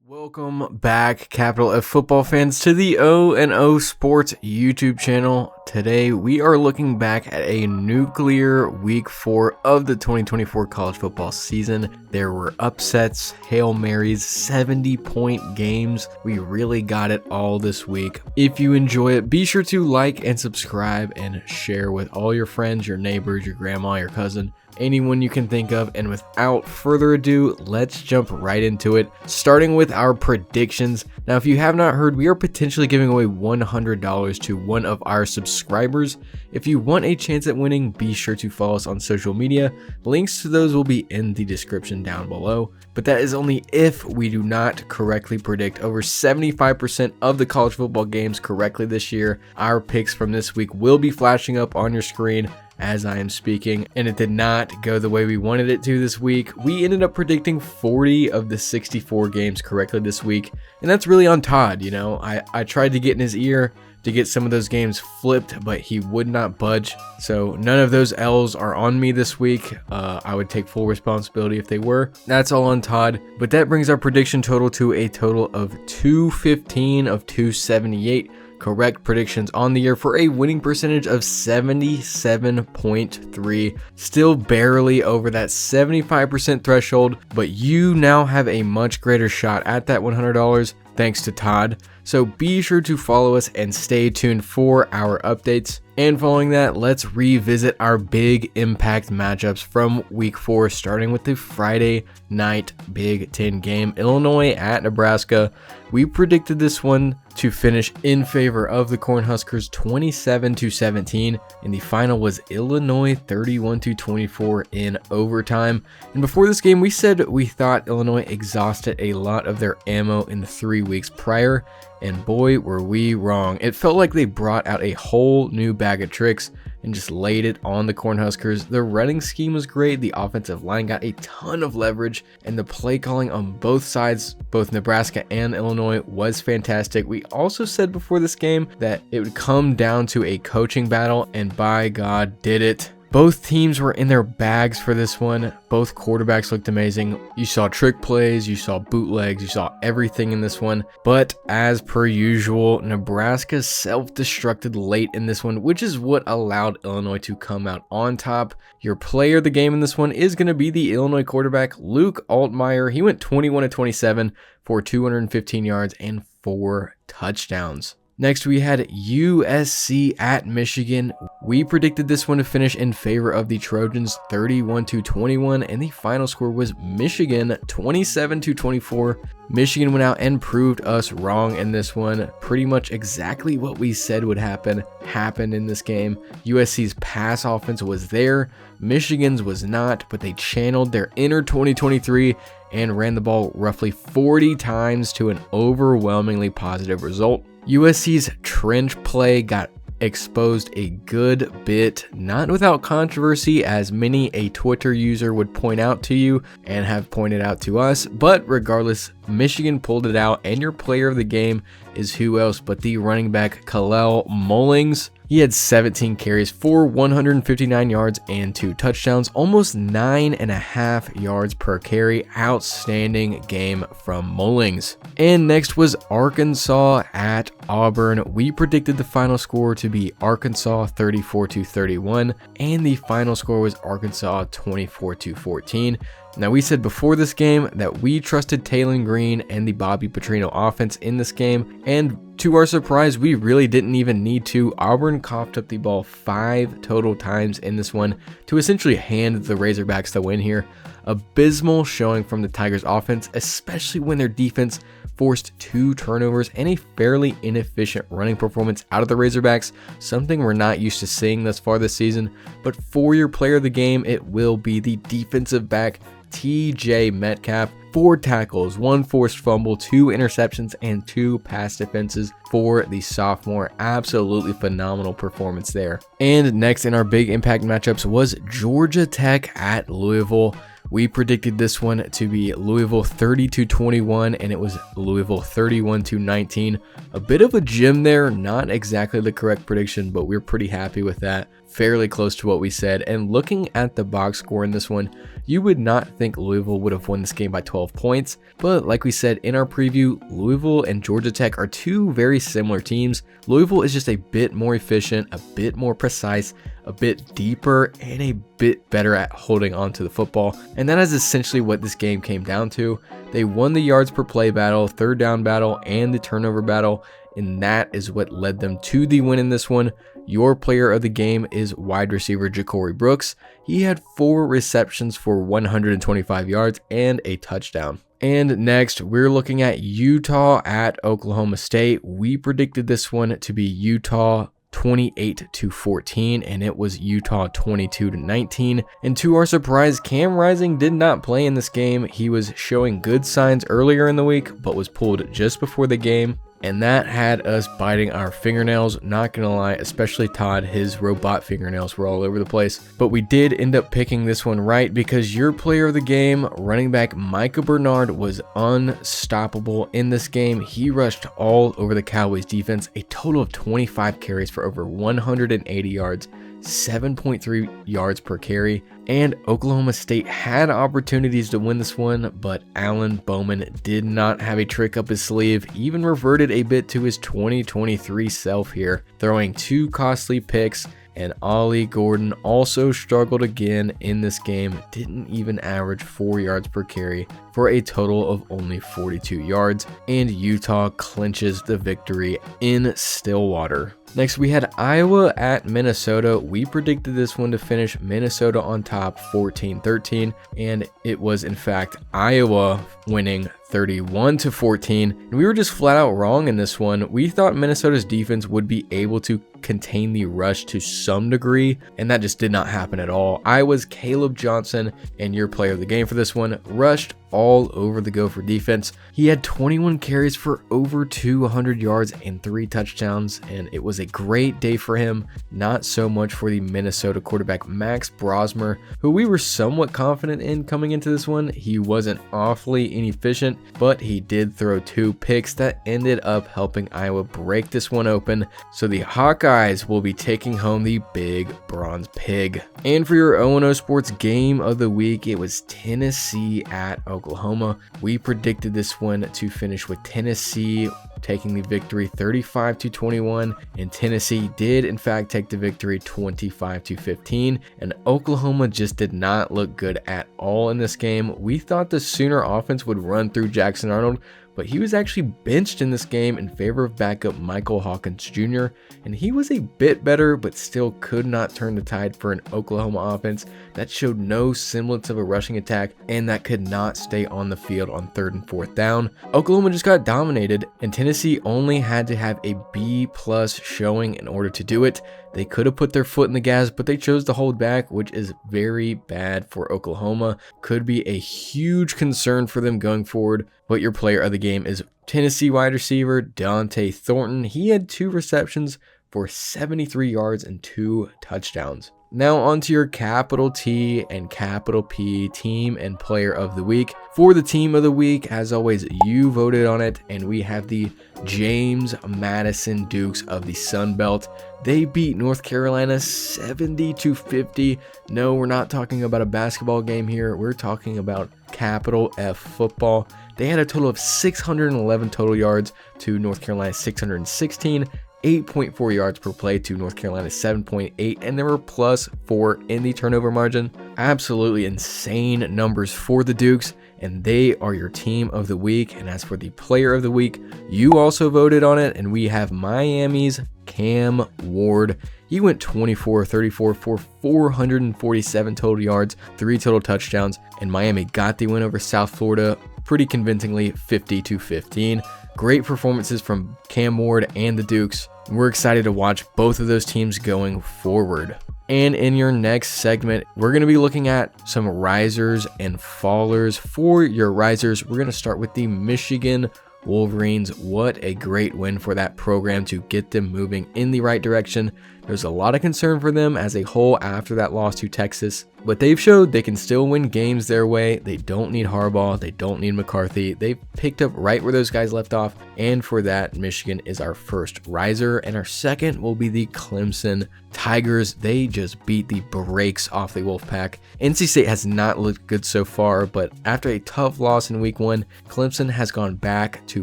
Welcome back, capital F football fans, to the O&O Sports YouTube channel. Today, we are looking back at a nuclear week 4 of the 2024 college football season. There were upsets, Hail Marys, 70-point games. We really got it all this week. If you enjoy it, be sure to like and subscribe and share with all your friends, your neighbors, your grandma, your cousin, anyone you can think of. And without further ado, let's jump right into it, starting with our predictions. Now, if you have not heard, we are potentially giving away $100 to one of our subscribers. If you want a chance at winning, be sure to follow us on social media. Links to those will be in the description down below. But that is only if we do not correctly predict over 75% of the college football games correctly this year. Our picks from this week will be flashing up on your screen as I am speaking, and it did not go the way we wanted it to this week. We ended up predicting 40 of the 64 games correctly this week, and that's really on Todd. You know, I tried to get in his ear to get some of those games flipped, but he would not budge. So none of those L's are on me this week. I would take full responsibility if they were. That's all on Todd. But that brings our prediction total to a total of 215 of 278. Correct predictions on the year for a winning percentage of 77.3, still barely over that 75% threshold, but you now have a much greater shot at that $100 thanks to Todd. So be sure to follow us and stay tuned for our updates. And following that, let's revisit our big impact matchups from week 4, starting with the Friday night Big Ten game, Illinois at Nebraska. We predicted this one to finish in favor of the Cornhuskers 27-17, and the final was Illinois 31-24 in overtime. And before this game, we said we thought Illinois exhausted a lot of their ammo in the 3 weeks prior, and boy, were we wrong. It felt like they brought out a whole new bag of tricks and just laid it on the Cornhuskers. The running scheme was great, the offensive line got a ton of leverage, and the play calling on both sides, both Nebraska and Illinois, was fantastic. We also said before this game that it would come down to a coaching battle, and by God, did it. Both teams were in their bags for this one. Both quarterbacks looked amazing. You saw trick plays, you saw bootlegs, you saw everything in this one. But as per usual, Nebraska self-destructed late in this one, which is what allowed Illinois to come out on top. Your player of the game in this one is going to be the Illinois quarterback, Luke Altmaier. He went 21-27 for 215 yards and 4 touchdowns. Next, we had USC at Michigan. We predicted this one to finish in favor of the Trojans 31-21, and the final score was Michigan 27-24. Michigan went out and proved us wrong in this one. Pretty much exactly what we said would happen happened in this game. USC's pass offense was there, Michigan's was not, but they channeled their inner 2023 and ran the ball roughly 40 times to an overwhelmingly positive result. USC's trench play got exposed a good bit, not without controversy, as many a Twitter user would point out to you and have pointed out to us. But regardless, Michigan pulled it out, and your player of the game is who else but the running back Kalel Mullings. He had 17 carries for 159 yards and 2 touchdowns, almost 9.5 yards per carry. Outstanding game from Mullings. And next was Arkansas at Auburn. We predicted the final score to be Arkansas 34-31, and the final score was Arkansas 24-14. Now, we said before this game that we trusted Taylon Green and the Bobby Petrino offense in this game, and to our surprise, we really didn't even need to. Auburn coughed up the ball 5 total times in this one to essentially hand the Razorbacks the win here. Abysmal showing from the Tigers offense, especially when their defense forced 2 turnovers and a fairly inefficient running performance out of the Razorbacks, something we're not used to seeing thus far this season. But for your player of the game, it will be the defensive back TJ Metcalf. 4 tackles, 1 forced fumble, 2 interceptions, and 2 pass defenses for the sophomore. Absolutely phenomenal performance there. And next in our big impact matchups was Georgia Tech at Louisville. We predicted this one to be Louisville 30-21, and it was Louisville 31-19. A bit of a gem there, not exactly the correct prediction, but we're pretty happy with that. fairly close to what we said. And looking at the box score in this one, you would not think Louisville would have won this game by 12 points. But like we said in our preview, Louisville and Georgia Tech are two very similar teams. Louisville is just a bit more efficient, a bit more precise, a bit deeper, and a bit better at holding on to the football. And that is essentially what this game came down to. They won the yards per play battle, third down battle, and the turnover battle. And that is what led them to the win in this one. Your player of the game is wide receiver Ja'Cory Brooks. He had 4 receptions for 125 yards and a touchdown. And next, we're looking at Utah at Oklahoma State. We predicted this one to be Utah 28-14, and it was Utah 22-19. And to our surprise, Cam Rising did not play in this game. He was showing good signs earlier in the week, but was pulled just before the game. And that had us biting our fingernails, not gonna lie, especially Todd. His robot fingernails were all over the place. But we did end up picking this one right because your player of the game, running back Micah Bernard, was unstoppable in this game. He rushed all over the Cowboys defense, a total of 25 carries for over 180 yards, 7.3 yards per carry. And Oklahoma State had opportunities to win this one, but Alan Bowman did not have a trick up his sleeve, even reverted a bit to his 2023 self here, throwing 2 costly picks. And Ollie Gordon also struggled again in this game, didn't even average 4 yards per carry for a total of only 42 yards, and Utah clinches the victory in Stillwater. Next, we had Iowa at Minnesota. We predicted this one to finish Minnesota on top 14-13, and it was in fact Iowa winning 31-14. And we were just flat out wrong in this one. We thought Minnesota's defense would be able to contain the rush to some degree, and that just did not happen at all. Iowa's Caleb Johnson, and your player of the game for this one, rushed all over the Gopher defense. He had 21 carries for over 200 yards and 3 touchdowns, and it was a great day for him. Not so much for the Minnesota quarterback Max Brosmer, who we were somewhat confident in coming into this one. He wasn't awfully inefficient, but he did throw 2 picks that ended up helping Iowa break this one open. So the Hawkeyes will be taking home the big bronze pig. And for your O&O Sports game of the week, it was Tennessee at Oklahoma. We predicted this one to finish with Tennessee taking the victory 35-21, and Tennessee did in fact take the victory 25-15, and Oklahoma just did not look good at all in this game. We thought the Sooner offense would run through Jackson Arnold, but he was actually benched in this game in favor of backup Michael Hawkins Jr., and he was a bit better, but still could not turn the tide for an Oklahoma offense that showed no semblance of a rushing attack and that could not stay on the field on 3rd and 4th down. Oklahoma just got dominated, and Tennessee only had to have a B+ showing in order to do it. They could have put their foot in the gas, but they chose to hold back, which is very bad for Oklahoma. Could be a huge concern for them going forward. But your player of the game is Tennessee wide receiver Dante Thornton. He had 2 receptions for 73 yards and 2 touchdowns. Now onto your capital T and capital P team and player of the week. For the team of the week, as always, you voted on it, and we have the James Madison Dukes of the Sun Belt. They beat North Carolina 70-50. No, we're not talking about a basketball game here. We're talking about capital F football. They had a total of 611 total yards to North Carolina's 616. 8.4 yards per play to North Carolina's 7.8, and there were +4 in the turnover margin. Absolutely insane numbers for the Dukes, and they are your team of the week. And as for the player of the week, you also voted on it, and we have Miami's Cam Ward. He went 24-34 for 447 total yards, 3 total touchdowns, and Miami got the win over South Florida pretty convincingly, 50-15. Great performances from Cam Ward and the Dukes. We're excited to watch both of those teams going forward. And in your next segment, we're going to be looking at some risers and fallers. For your risers, we're going to start with the Michigan Wolverines. What a great win for that program to get them moving in the right direction. There's a lot of concern for them as a whole after that loss to Texas, but they've showed they can still win games their way. They don't need Harbaugh. They don't need McCarthy. They've picked up right where those guys left off. And for that, Michigan is our first riser. And our second will be the Clemson Tigers. They just beat the brakes off the Wolfpack. NC State has not looked good so far, but after a tough loss in week 1, Clemson has gone back to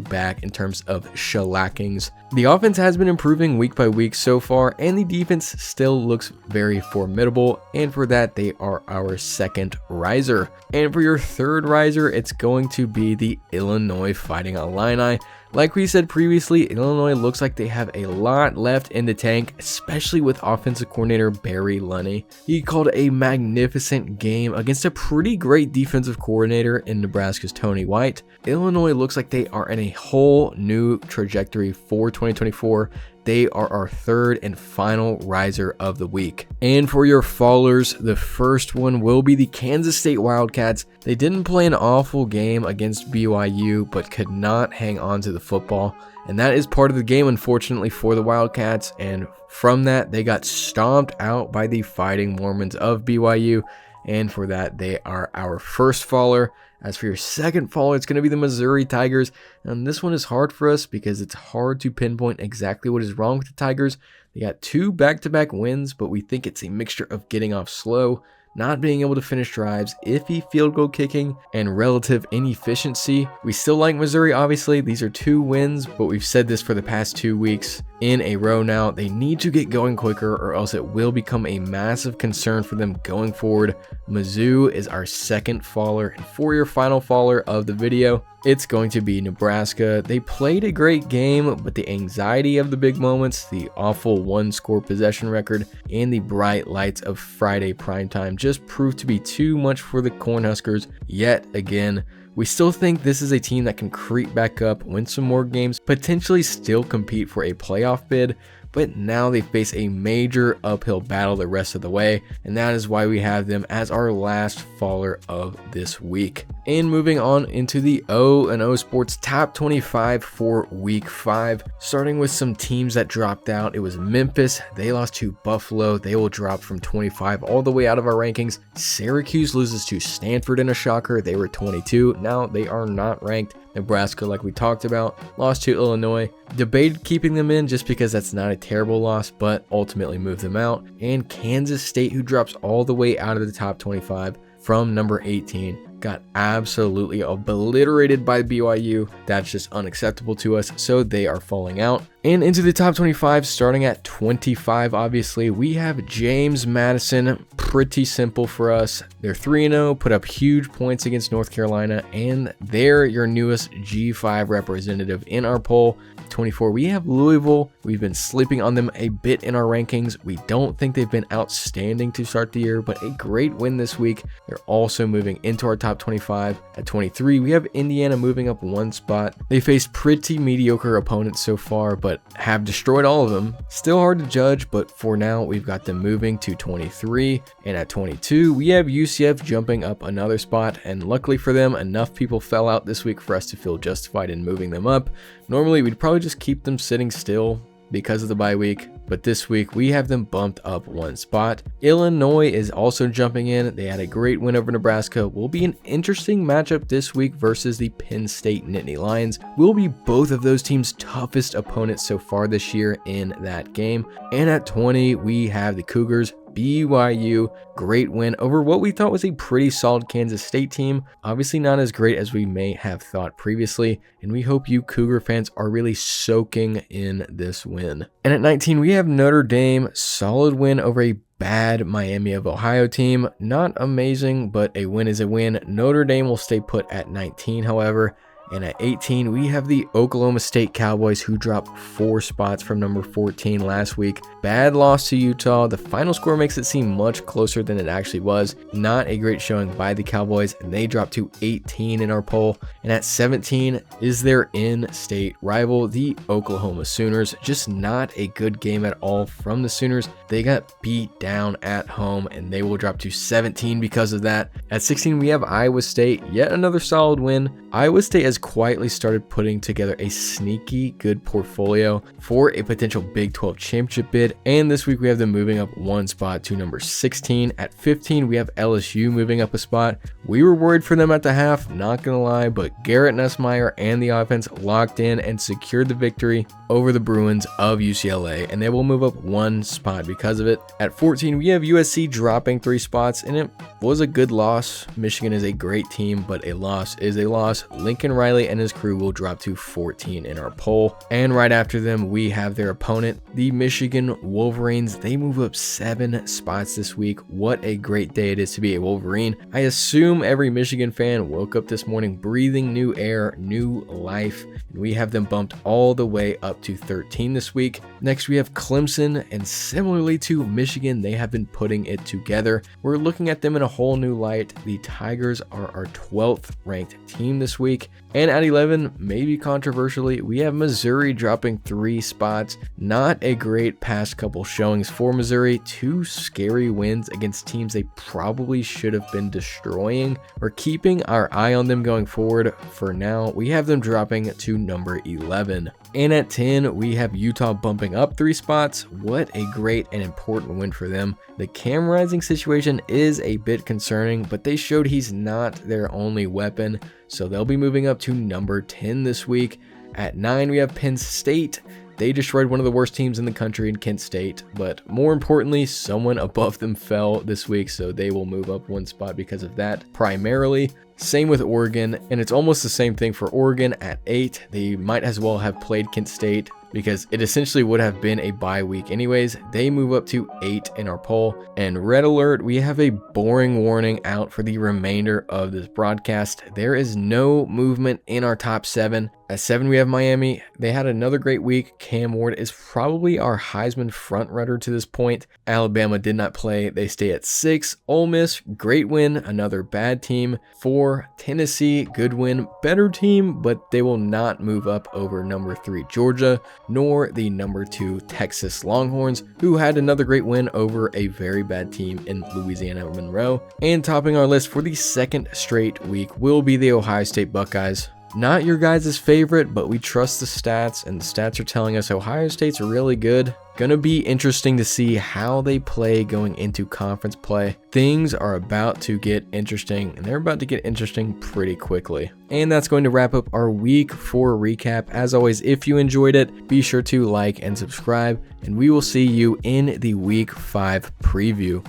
back in terms of shellackings. The offense has been improving week by week so far, and the defense still looks very formidable. And for that, they are our second riser. And for your third riser, it's going to be the Illinois Fighting Illini. Like we said previously, Illinois looks like they have a lot left in the tank, especially with offensive coordinator Barry Lunney. He called a magnificent game against a pretty great defensive coordinator in Nebraska's Tony White. Illinois looks like they are in a whole new trajectory for 2024. They are our third and final riser of the week. And for your fallers, the first one will be the Kansas State Wildcats. They didn't play an awful game against BYU, but could not hang on to the football. And that is part of the game, unfortunately, for the Wildcats. And from that, they got stomped out by the Fighting Mormons of BYU. And for that, they are our first faller. As for your second faller, it's going to be the Missouri Tigers. And this one is hard for us because it's hard to pinpoint exactly what is wrong with the Tigers. They got 2 back-to-back wins, but we think it's a mixture of getting off slow, not being able to finish drives, iffy field goal kicking, and relative inefficiency. We still like Missouri, obviously. These are 2 wins, but we've said this for the past 2 weeks in a row now. They need to get going quicker or else it will become a massive concern for them going forward. Mizzou is our second faller, and for your final faller of the video, it's going to be Nebraska. They played a great game, but the anxiety of the big moments, the awful 1-score possession record, and the bright lights of Friday primetime just proved to be too much for the Cornhuskers yet again. We still think this is a team that can creep back up, win some more games, potentially still compete for a playoff bid, but now they face a major uphill battle the rest of the way, and that is why we have them as our last faller of this week. And moving on into the O&O Sports Top 25 for Week 5, starting with some teams that dropped out. It was Memphis. They lost to Buffalo. They will drop from 25 all the way out of our rankings. Syracuse loses to Stanford in a shocker. They were 22. Now they are not ranked. Nebraska, like we talked about, lost to Illinois. Debated keeping them in just because that's not a terrible loss, but ultimately moved them out. And Kansas State, who drops all the way out of the top 25 from number 18. Got absolutely obliterated by BYU. That's just unacceptable to us, so they are falling out. And into the top 25, starting at 25, obviously, we have James Madison. Pretty simple for us. They're 3-0, put up huge points against North Carolina, and they're your newest G5 representative in our poll. 24, we have Louisville. We've been sleeping on them a bit in our rankings. We don't think they've been outstanding to start the year, but a great win this week. They're also moving into our top 25. At 23, we have Indiana moving up 1 spot. They faced pretty mediocre opponents so far, but have destroyed all of them. Still hard to judge, but for now, we've got them moving to 23. And at 22, we have UCF jumping up another spot, and luckily for them, enough people fell out this week for us to feel justified in moving them up. Normally, we'd probably just keep them sitting still because of the bye week, but this week we have them bumped up 1 spot. Illinois is also jumping in. They had a great win over Nebraska. Will be an interesting matchup this week versus the Penn State Nittany Lions. Will be both of those teams' toughest opponents so far this year in that game. And at 20, we have the Cougars. BYU, great win over what we thought was a pretty solid Kansas State team. Obviously not as great as we may have thought previously, and we hope you Cougar fans are really soaking in this win. And at 19, we have Notre Dame, solid win over a bad Miami of Ohio team. Not amazing, but a win is a win. Notre Dame will stay put at 19, however. And at 18, we have the Oklahoma State Cowboys, who dropped 4 spots from number 14 last week. Bad loss to Utah. The final score makes it seem much closer than it actually was. Not a great showing by the Cowboys, and they dropped to 18 in our poll. And at 17 is their in-state rival, the Oklahoma Sooners. Just not a good game at all from the Sooners. They got beat down at home, and they will drop to 17 because of that. At 16, we have Iowa State. Yet another solid win. Iowa State has quietly started putting together a sneaky good portfolio for a potential Big 12 championship bid, and this week we have them moving up one spot to number 16. At 15, we have LSU moving up a spot. We were worried for them at the half, not gonna lie, but Garrett Nussmeier and the offense locked in and secured the victory over the Bruins of UCLA, and they will move up one spot because of it. At 14, we have USC dropping 3 spots, and it was a good loss. Michigan is a great team, but a loss is a loss. Lincoln Riley and his crew will drop to 14 in our poll. And right after them, we have their opponent, the Michigan Wolverines. They move up 7 spots this week. What a great day it is to be a Wolverine. I assume every Michigan fan woke up this morning breathing new air, new life. And we have them bumped all the way up to 13 this week. Next, we have Clemson, and similarly to Michigan, they have been putting it together. We're looking at them in a whole new light. The Tigers are our 12th ranked team this week. And at 11, maybe controversially, we have Missouri dropping 3 spots. Not a great past couple showings for Missouri. 2 scary wins against teams they probably should have been destroying. We're keeping our eye on them going forward. For now, we have them dropping to number 11. And at 10, we have Utah bumping up 3 spots. What a great and important win for them. The Cam Rising situation is a bit concerning, but they showed he's not their only weapon, so they'll be moving up to number 10 this week. At 9, we have Penn State. They destroyed one of the worst teams in the country in Kent State, but more importantly, someone above them fell this week, so they will move up 1 spot because of that primarily. Same with Oregon, and it's almost the same thing for Oregon at 8. They might as well have played Kent State because it essentially would have been a bye week anyways. They move up to 8 in our poll. And red alert, we have a boring warning out for the remainder of this broadcast. There is no movement in our top 7. At 7, we have Miami. They had another great week. Cam Ward is probably our Heisman frontrunner to this point. Alabama did not play. They stay at 6. Ole Miss, great win, another bad team. 4, Tennessee, good win, better team, but they will not move up over number 3, Georgia, nor the number 2, Texas Longhorns, who had another great win over a very bad team in Louisiana Monroe. And topping our list for the 2nd straight week will be the Ohio State Buckeyes. Not your guys' favorite, but we trust the stats, and the stats are telling us Ohio State's really good. Gonna be interesting to see how they play going into conference play. Things are about to get interesting, and they're about to get interesting pretty quickly. And that's going to wrap up our week 4 recap. As always, if you enjoyed it, be sure to like and subscribe, and we will see you in the week 5 preview.